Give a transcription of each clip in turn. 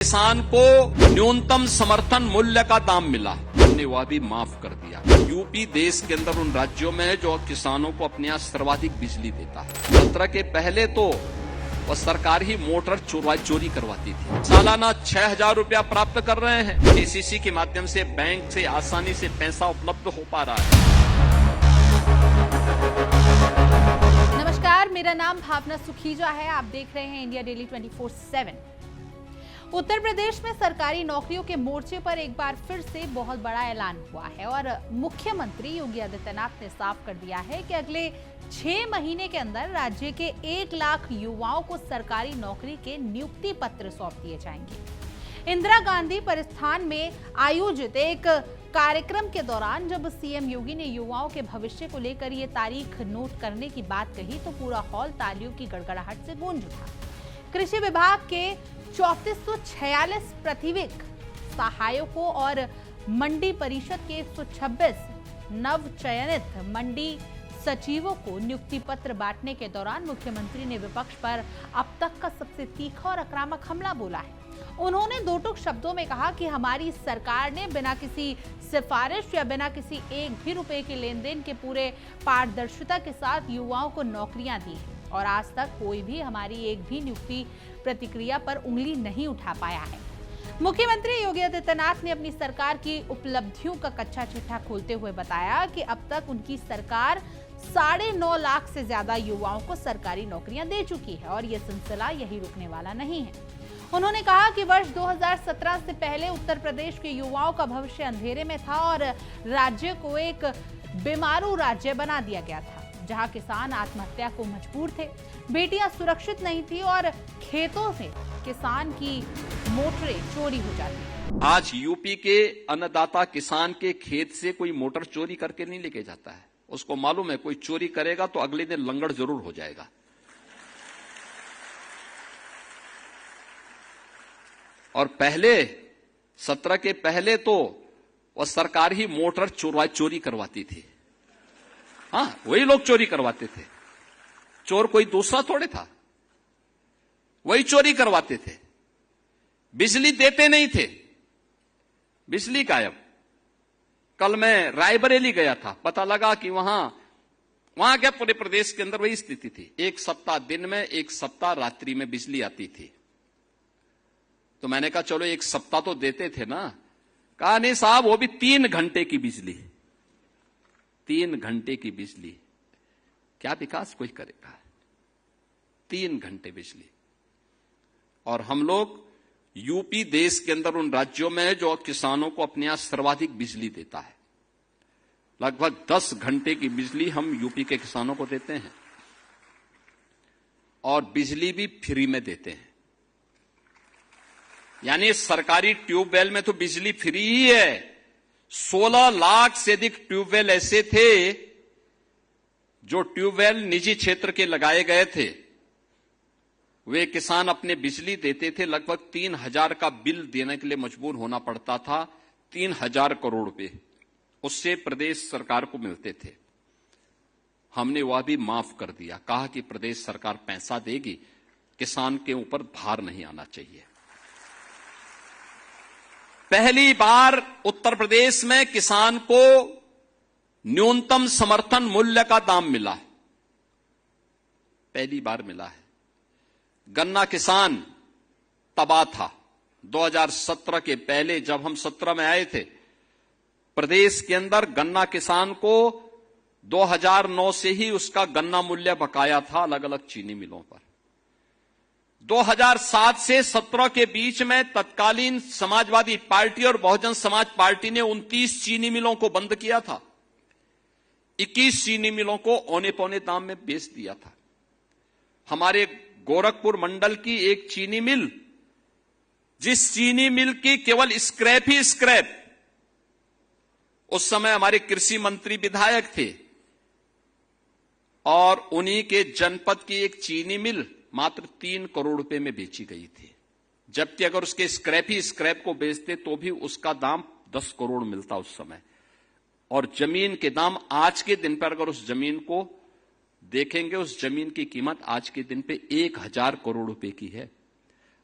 किसान को न्यूनतम समर्थन मूल्य का दाम मिला, हमने वह भी माफ कर दिया। यूपी देश के अंदर उन राज्यों में है जो किसानों को अपने यहाँ सर्वाधिक बिजली देता है। 17 के पहले तो वह सरकार ही मोटर चोरी करवाती थी। सालाना 6,000 रुपया प्राप्त कर रहे हैं। केसीसी के माध्यम से बैंक से आसानी से पैसा उपलब्ध हो पा रहा है। नमस्कार, मेरा नाम भावना सुखीजा है। आप देख रहे हैं इंडिया डेली 24/7। उत्तर प्रदेश में सरकारी नौकरियों के मोर्चे पर एक बार फिर से बहुत बड़ा ऐलान हुआ है और मुख्यमंत्री योगी आदित्यनाथ ने साफ कर दिया है कि अगले 6 महीने के अंदर राज्य के 1 लाख युवाओं को सरकारी नौकरी के नियुक्ति पत्र सौंप दिए जाएंगे। इंदिरा गांधी परिस्थान में आयोजित एक कार्यक्रम के दौरान जब सीएम योगी ने युवाओं के भविष्य को लेकर ये तारीख नोट करने की बात कही तो पूरा हॉल तालियों की गड़गड़ाहट से गूंज उठा। कृषि विभाग के 3446 प्रतिविक सहायकों और मंडी परिषद के 126 नव चयनित मंडी सचिवों को नियुक्ति पत्र बांटने के दौरान मुख्यमंत्री ने विपक्ष पर अब तक का सबसे तीखा और आक्रामक हमला बोला है। उन्होंने दो टूक शब्दों में कहा कि हमारी सरकार ने बिना किसी सिफारिश या बिना किसी एक भी रुपए के लेन देन के पूरे पारदर्शिता के साथ युवाओं को नौकरियां दी और आज तक कोई भी हमारी एक भी नियुक्ति प्रतिक्रिया पर उंगली नहीं उठा पाया है। मुख्यमंत्री योगी आदित्यनाथ ने अपनी सरकार की उपलब्धियों का कच्चा चिट्ठा खोलते हुए बताया कि अब तक उनकी सरकार 9.5 लाख से ज्यादा युवाओं को सरकारी नौकरियां दे चुकी है और यह सिलसिला यही रुकने वाला नहीं है। उन्होंने कहा कि वर्ष 2017 से पहले उत्तर प्रदेश के युवाओं का भविष्य अंधेरे में था और राज्य को एक बीमारू राज्य बना दिया गया था, जहां किसान आत्महत्या को मजबूर थे, बेटियां सुरक्षित नहीं थी और खेतों से किसान की मोटरें चोरी हो जाती। आज यूपी के अन्नदाता किसान के खेत से कोई मोटर चोरी करके नहीं लेके जाता है। उसको मालूम है कोई चोरी करेगा तो अगले दिन लंगड़ जरूर हो जाएगा। और पहले 17 के पहले तो वह सरकार ही मोटर चोरी करवाती थी। हाँ, वही लोग चोरी करवाते थे। चोर कोई दूसरा थोड़े था, वही चोरी करवाते थे। बिजली देते नहीं थे, बिजली गायब। कल मैं रायबरेली गया था, पता लगा कि वहां क्या पूरे प्रदेश के अंदर वही स्थिति थी। 1 सप्ताह दिन में, 1 सप्ताह रात्रि में बिजली आती थी। तो मैंने कहा चलो 1 सप्ताह तो देते थे ना। कहा नहीं साहब, वो भी 3 घंटे की बिजली। 3 घंटे की बिजली, क्या विकास कोई करेगा? 3 घंटे बिजली। और हम लोग यूपी देश के अंदर उन राज्यों में है जो किसानों को अपने यहां सर्वाधिक बिजली देता है। लगभग 10 घंटे की बिजली हम यूपी के किसानों को देते हैं और बिजली भी फ्री में देते हैं। यानी सरकारी ट्यूबवेल में तो बिजली फ्री ही है। 16 लाख से अधिक ट्यूबवेल ऐसे थे जो ट्यूबवेल निजी क्षेत्र के लगाए गए थे। वे किसान अपने बिजली देते थे, लगभग 3,000 का बिल देने के लिए मजबूर होना पड़ता था। 3,000 करोड़ रुपए उससे प्रदेश सरकार को मिलते थे। हमने वह भी माफ कर दिया, कहा कि प्रदेश सरकार पैसा देगी, किसान के ऊपर भार नहीं आना चाहिए। पहली बार उत्तर प्रदेश में किसान को न्यूनतम समर्थन मूल्य का दाम मिला है, पहली बार मिला है। गन्ना किसान तबाह था। 2017 के पहले जब हम 17 में आए थे, प्रदेश के अंदर गन्ना किसान को 2009 से ही उसका गन्ना मूल्य बकाया था अलग अलग चीनी मिलों पर। 2007 से 17 के बीच में तत्कालीन समाजवादी पार्टी और बहुजन समाज पार्टी ने 29 चीनी मिलों को बंद किया था। 21 चीनी मिलों को औने पौने दाम में बेच दिया था। हमारे गोरखपुर मंडल की एक चीनी मिल, जिस चीनी मिल की केवल स्क्रैप ही स्क्रैप, उस समय हमारे कृषि मंत्री विधायक थे और उन्हीं के जनपद की एक चीनी मिल मात्र 3 करोड़ रुपए में बेची गई थी, जबकि अगर उसके स्क्रैप ही स्क्रैप को बेचते तो भी उसका दाम 10 करोड़ मिलता उस समय। और जमीन के दाम आज के दिन पर अगर उस जमीन को देखेंगे, उस जमीन की कीमत आज के दिन पे 1,000 करोड़ रुपए की है।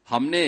हमने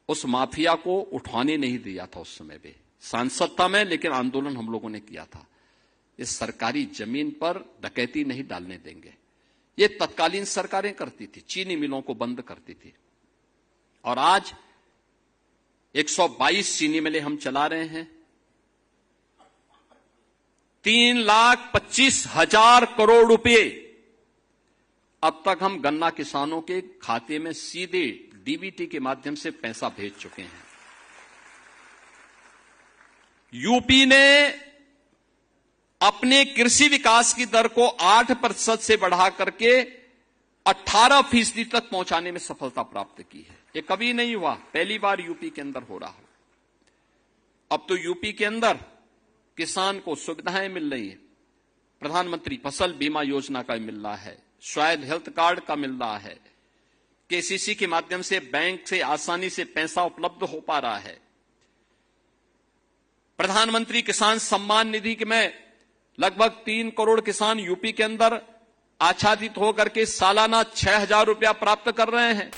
उस माफिया को उठाने नहीं दिया था। उस समय भी सांसद था मैं, लेकिन आंदोलन हम लोगों ने किया था। इस सरकारी जमीन पर डकैती नहीं डालने देंगे। ये तत्कालीन सरकारें करती थी, चीनी मिलों को बंद करती थी। और आज 122 चीनी मिलें हम चला रहे हैं। 3,25,000 करोड़ रुपए अब तक हम गन्ना किसानों के खाते में सीधे डीबीटी के माध्यम से पैसा भेज चुके हैं। यूपी ने अपने कृषि विकास की दर को 8% से बढ़ा करके 18% तक पहुंचाने में सफलता प्राप्त की है। ये कभी नहीं हुआ, पहली बार यूपी के अंदर हो रहा हो। अब तो यूपी के अंदर किसान को सुविधाएं मिल रही है। प्रधानमंत्री फसल बीमा योजना का मिल रहा है, सॉइल हेल्थ कार्ड का मिल रहा है, केसीसी के माध्यम से बैंक से आसानी से पैसा उपलब्ध हो पा रहा है। प्रधानमंत्री किसान सम्मान निधि में लगभग 3 करोड़ किसान यूपी के अंदर आच्छादित होकर के सालाना 6,000 रुपया प्राप्त कर रहे हैं।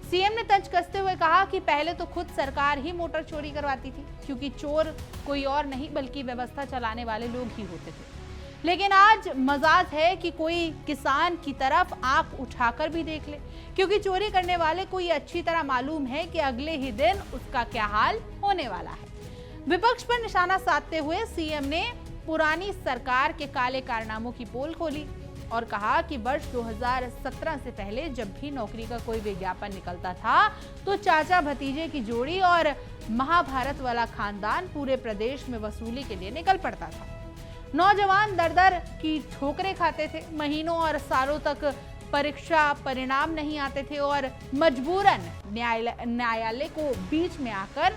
सीएम ने तंज कसते हुए कहा कि पहले तो खुद सरकार ही मोटर चोरी करवाती थी, क्योंकि चोर कोई और नहीं बल्कि व्यवस्था चलाने वाले लोग ही होते थे। लेकिन आज मजाज है कि कोई किसान की तरफ आंख उठाकर भी देख ले, क्योंकि चोरी करने वाले को ये अच्छी तरह मालूम है कि अगले ही दिन उसका क्या हाल होने वाला है। विपक्ष पर निशाना साधते हुए सीएम ने पुरानी सरकार के काले कारनामों की पोल खोली और कहा कि वर्ष 2017 से पहले जब भी नौकरी का कोई विज्ञापन निकलता था तो चाचा भतीजे की जोड़ी और महाभारत वाला खानदान पूरे प्रदेश में वसूली के लिए निकल पड़ता था। नौजवान दर दर की ठोकरें खाते थे, महीनों और सालों तक परीक्षा परिणाम नहीं आते थे और मजबूरन न्यायालय को बीच में आकर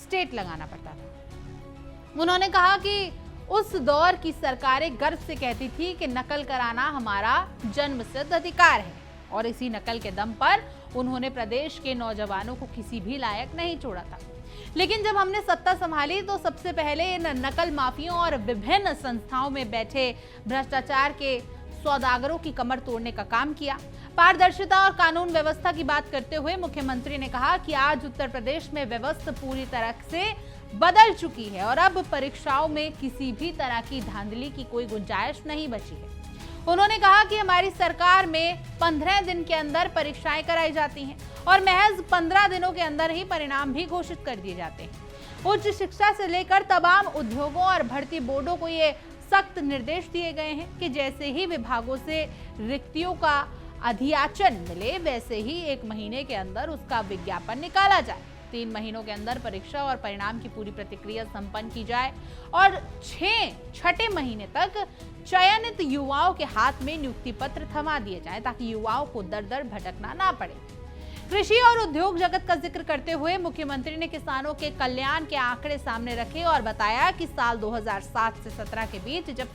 स्टेट लगाना पड़ता था। उन्होंने कहा कि उस दौर की सरकारें गर्व से कहती थी कि नकल कराना हमारा जन्मसिद्ध अधिकार है और इसी नकल के दम पर उन्होंने प्रदेश के नौजवानों को किसी भी लायक नहीं छोड़ा था। लेकिन जब हमने सत्ता संभाली तो सबसे पहले इन नकल माफियों और विभिन्न संस्थाओं में बैठे भ्रष्टाचार के सौदागरों की कमर तोड़ने का काम किया। पारदर्शिता और कानून व्यवस्था की बात करते हुए मुख्यमंत्री ने कहा कि आज उत्तर प्रदेश में व्यवस्था पूरी तरह से बदल चुकी है और अब परीक्षाओं में किसी भी तरह की धांधली की कोई गुंजाइश नहीं बची है। उन्होंने कहा कि हमारी सरकार में 15 दिन के अंदर परीक्षाएं कराई जाती हैं और महज 15 दिनों के अंदर ही परिणाम भी घोषित कर दिए जाते हैं। उच्च शिक्षा से लेकर तमाम उद्योगों और भर्ती बोर्डों को ये सख्त निर्देश दिए गए हैं कि जैसे ही विभागों से रिक्तियों का अधियाचन मिले वैसे ही 1 महीने के अंदर उसका विज्ञापन निकाला जाए, 3 महीनों के अंदर परीक्षा और परिणाम की पूरी प्रक्रिया संपन्न की जाए और 6 महीने तक चयनित युवाओं के हाथ में नियुक्ति पत्र थमा दिए जाए ताकि युवाओं को दर दर भटकना ना पड़े। कृषि और उद्योग जगत का जिक्र करते हुए मुख्यमंत्री ने किसानों के कल्याण के आंकड़े सामने रखे और बताया कि साल 2007 से 17 के बीच जब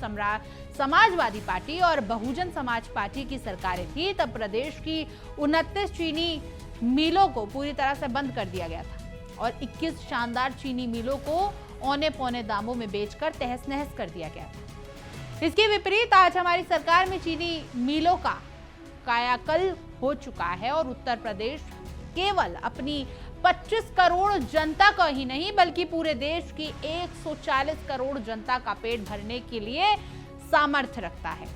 समाजवादी पार्टी और बहुजन समाज पार्टी की सरकारें थी तब प्रदेश की 29 चीनी मिलों को पूरी तरह से बंद कर दिया गया था और 21 शानदार चीनी मिलों को औने पौने दामों में बेचकर तहस नहस कर दिया गया था। इसके विपरीत आज हमारी सरकार में चीनी मिलों का कायाकल्प हो चुका है और उत्तर प्रदेश केवल अपनी 25 करोड़ जनता का ही नहीं बल्कि पूरे देश की 140 करोड़ जनता का पेट भरने के लिए सामर्थ्य रखता है।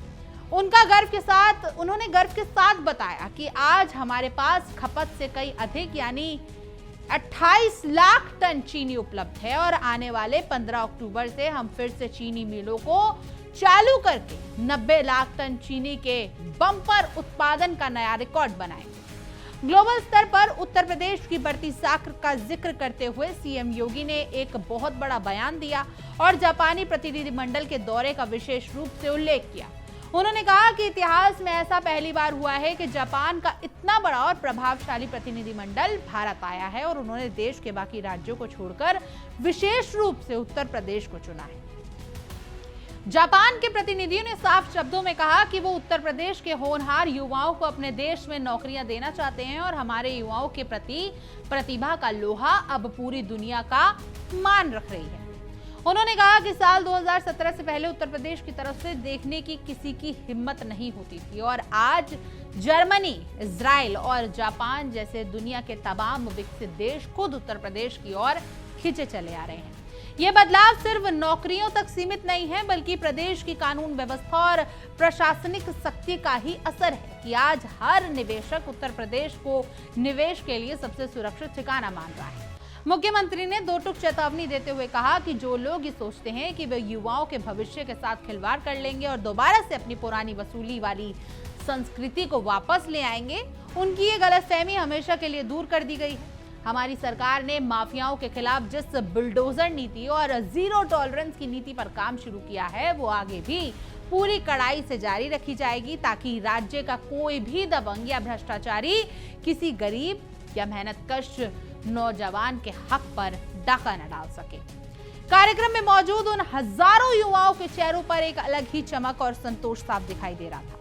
उन्होंने गर्व के साथ बताया कि आज हमारे पास खपत से कई अधिक यानी 28 लाख टन चीनी उपलब्ध है और आने वाले 15 अक्टूबर से हम फिर से चीनी मिलों को चालू करके 90 लाख टन चीनी के बम्पर उत्पादन का नया रिकॉर्ड बनाएंगे। ग्लोबल स्तर पर उत्तर प्रदेश की बढ़ती साख का जिक्र करते हुए सीएम योगी ने एक बहुत बड़ा बयान दिया और जापानी प्रतिनिधिमंडल के दौरे का विशेष रूप से उल्लेख किया। उन्होंने कहा कि इतिहास में ऐसा पहली बार हुआ है कि जापान का इतना बड़ा और प्रभावशाली प्रतिनिधिमंडल भारत आया है और उन्होंने देश के बाकी राज्यों को छोड़कर विशेष रूप से उत्तर प्रदेश को चुना है। जापान के प्रतिनिधियों ने साफ शब्दों में कहा कि वो उत्तर प्रदेश के होनहार युवाओं को अपने देश में नौकरियां देना चाहते हैं और हमारे युवाओं के प्रति प्रतिभा का लोहा अब पूरी दुनिया का मान रख रही है। उन्होंने कहा कि साल 2017 से पहले उत्तर प्रदेश की तरफ से देखने की किसी की हिम्मत नहीं होती थी और आज जर्मनी, इजराइल और जापान जैसे दुनिया के तमाम विकसित देश खुद उत्तर प्रदेश की ओर खींचे चले आ रहे हैं। ये बदलाव सिर्फ नौकरियों तक सीमित नहीं है, बल्कि प्रदेश की कानून व्यवस्था और प्रशासनिक शक्ति का ही असर है कि आज हर निवेशक उत्तर प्रदेश को निवेश के लिए सबसे सुरक्षित ठिकाना मान रहा है। मुख्यमंत्री ने दो टूक चेतावनी देते हुए कहा कि जो लोग ये सोचते हैं कि वे युवाओं के भविष्य के साथ खिलवाड़ कर लेंगे और दोबारा से अपनी पुरानी वसूली वाली संस्कृति को वापस ले आएंगे, उनकी ये गलतफहमी हमेशा के लिए दूर कर दी गई है। हमारी सरकार ने माफियाओं के खिलाफ जिस बुलडोजर नीति और जीरो टॉलरेंस की नीति पर काम शुरू किया है, वो आगे भी पूरी कड़ाई से जारी रखी जाएगी, ताकि राज्य का कोई भी दबंग या भ्रष्टाचारी किसी गरीब या मेहनतकश नौजवान के हक पर डाका न डाल सके। कार्यक्रम में मौजूद उन हजारों युवाओं के चेहरों पर एक अलग ही चमक और संतोष साफ दिखाई दे रहा था,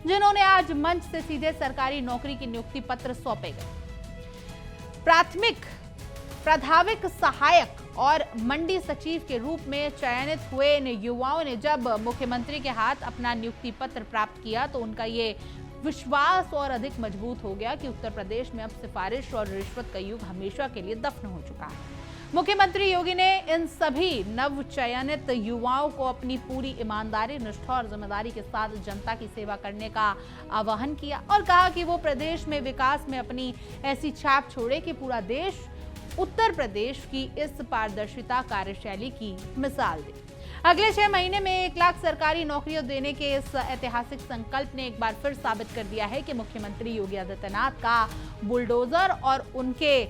जिन्होंने आज मंच से सीधे सरकारी नौकरी की नियुक्ति पत्र सौंपे गए। प्राथमिक सहायक और मंडी सचिव के रूप में चयनित हुए इन युवाओं ने जब मुख्यमंत्री के हाथ अपना नियुक्ति पत्र प्राप्त किया, तो उनका ये विश्वास और अधिक मजबूत हो गया कि उत्तर प्रदेश में अब सिफारिश और रिश्वत का युग हमेशा के लिए दफन हो चुका है। मुख्यमंत्री योगी ने इन सभी नवचयनित युवाओं को अपनी पूरी ईमानदारी, निष्ठा और जिम्मेदारी के साथ जनता की सेवा करने का आह्वान किया और कहा कि वो प्रदेश में विकास में अपनी ऐसी छाप छोड़े कि पूरा देश उत्तर प्रदेश की इस पारदर्शिता कार्यशैली की मिसाल दे। अगले 6 महीने में 1 लाख सरकारी नौकरियां देने के इस ऐतिहासिक संकल्प ने एक बार फिर साबित कर दिया है कि मुख्यमंत्री योगी आदित्यनाथ का बुलडोजर और उनके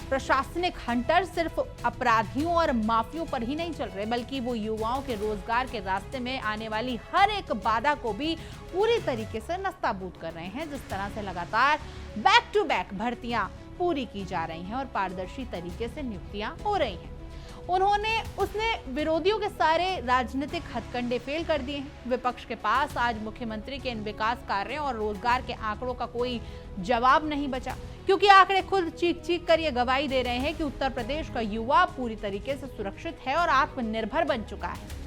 प्रशासनिक हंटर सिर्फ अपराधियों और माफियों पर ही नहीं चल रहे, बल्कि वो युवाओं के रोजगार के रास्ते में आने वाली हर एक बाधा को भी पूरी तरीके से नस्ताबूद कर रहे हैं। जिस तरह से लगातार बैक टू बैक भर्तियां पूरी की जा रही हैं और पारदर्शी तरीके से नियुक्तियां हो रही हैं, उसने विरोधियों के सारे राजनीतिक हथकंडे फेल कर दिए हैं। विपक्ष के पास आज मुख्यमंत्री के इन विकास कार्यों और रोजगार के आंकड़ों का कोई जवाब नहीं बचा, क्योंकि आंकड़े खुद चीख कर ये गवाही दे रहे हैं कि उत्तर प्रदेश का युवा पूरी तरीके से सुरक्षित है और आत्मनिर्भर बन चुका है।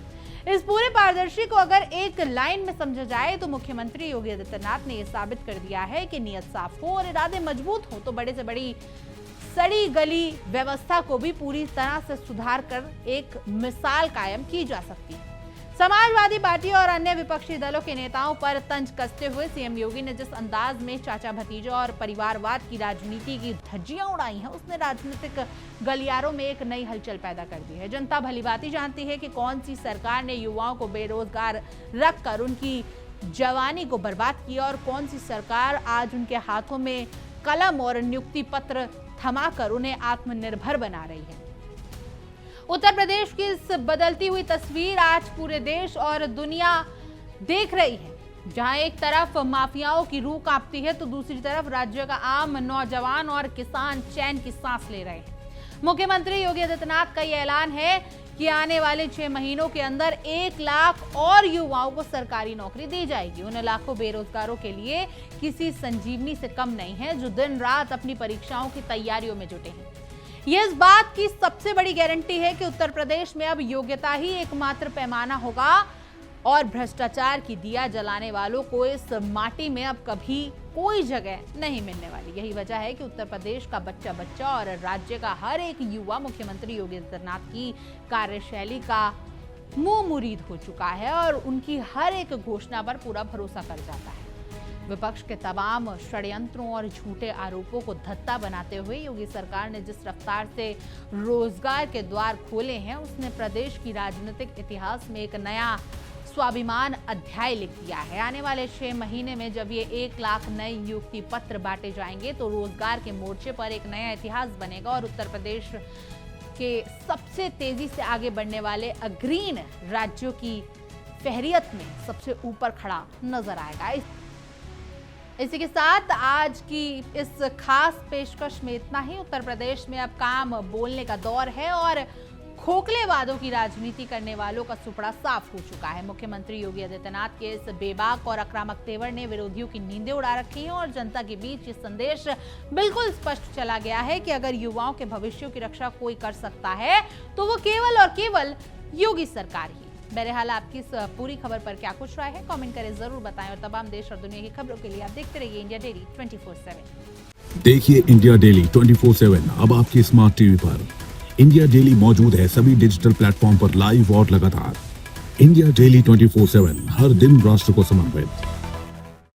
इस पूरे पारदर्शी को अगर एक लाइन में समझा जाए तो मुख्यमंत्री योगी आदित्यनाथ ने यह साबित कर दिया है कि नियत साफ हो और इरादे मजबूत हो तो बड़े से बड़ी सड़ी गली व्यवस्था को भी पूरी तरह से सुधार कर एक मिसाल कायम की जा सकती है। समाजवादी पार्टी और अन्य विपक्षी दलों के नेताओं पर तंज कसते हुए सीएम योगी ने जिस अंदाज में चाचा भतीजा और परिवारवाद की राजनीति की धज्जियां उड़ाई हैं, उसने राजनीतिक गलियारों में एक नई हलचल पैदा कर दी है। जनता भलीभांति जानती है कि कौन सी सरकार ने युवाओं को बेरोजगार रखकर उनकी जवानी को बर्बाद किया और कौन सी सरकार आज उनके हाथों में कलम और नियुक्ति पत्र थमाकर उन्हें आत्मनिर्भर बना रही है। उत्तर प्रदेश की इस बदलती हुई तस्वीर आज पूरे देश और दुनिया देख रही है, जहां एक तरफ माफियाओं की रूह कांपती है तो दूसरी तरफ राज्य का आम नौजवान और किसान चैन की सांस ले रहे हैं। मुख्यमंत्री योगी आदित्यनाथ का यह ऐलान है कि आने वाले 6 महीनों के अंदर 1 लाख और युवाओं को सरकारी नौकरी दी जाएगी। उन लाखों बेरोजगारों के लिए किसी संजीवनी से कम नहीं है, जो दिन रात अपनी परीक्षाओं की तैयारियों में जुटे हैं। यह इस बात की सबसे बड़ी गारंटी है कि उत्तर प्रदेश में अब योग्यता ही एकमात्र पैमाना होगा और भ्रष्टाचार की दिया जलाने वालों को इस माटी में अब कभी कोई जगह नहीं मिलने वाली। यही वजह है कि उत्तर प्रदेश का बच्चा बच्चा और राज्य का हर एक युवा मुख्यमंत्री योगी आदित्यनाथ की कार्यशैली का मुंह मुरीद हो चुका है और उनकी हर एक घोषणा पर पूरा भरोसा कर जाता है। विपक्ष के तमाम षड्यंत्रों और झूठे आरोपों को धत्ता बनाते हुए योगी सरकार ने जिस रफ्तार से रोजगार के द्वार खोले हैं, उसने प्रदेश की राजनीतिक इतिहास में एक नया स्वाभिमान अध्याय लिख दिया है। आने वाले 6 महीने में जब ये 1 लाख नए नियुक्ति पत्र बांटे जाएंगे तो रोजगार के मोर्चे पर एक नया इतिहास बनेगा और उत्तर प्रदेश के सबसे तेजी से आगे बढ़ने वाले अग्रणी राज्यों की फहरियत में सबसे ऊपर खड़ा नजर आएगा। इसी के साथ आज की इस खास पेशकश में इतना ही। उत्तर प्रदेश में अब काम बोलने का दौर है और खोखले वादों की राजनीति करने वालों का सुपड़ा साफ हो चुका है। मुख्यमंत्री योगी आदित्यनाथ के इस बेबाक और आक्रामक तेवर ने विरोधियों की नींदें उड़ा रखी हैं और जनता के बीच ये संदेश बिल्कुल स्पष्ट चला गया है कि अगर युवाओं के भविष्य की रक्षा कोई कर सकता है तो वो केवल और केवल योगी सरकार ही। बहरहाल आपकी इस पूरी खबर पर क्या कुछ राय है, कमेंट करें, जरूर बताएं और तमाम देश और दुनिया की खबरों के लिए आप देखते रहिए इंडिया डेली 24/7। देखिए इंडिया डेली 24/7 अब आपके स्मार्ट टीवी पर। इंडिया डेली मौजूद है सभी डिजिटल प्लेटफॉर्म पर लाइव और लगातार। इंडिया डेली 24/7 हर दिन राष्ट्र को समर्पित।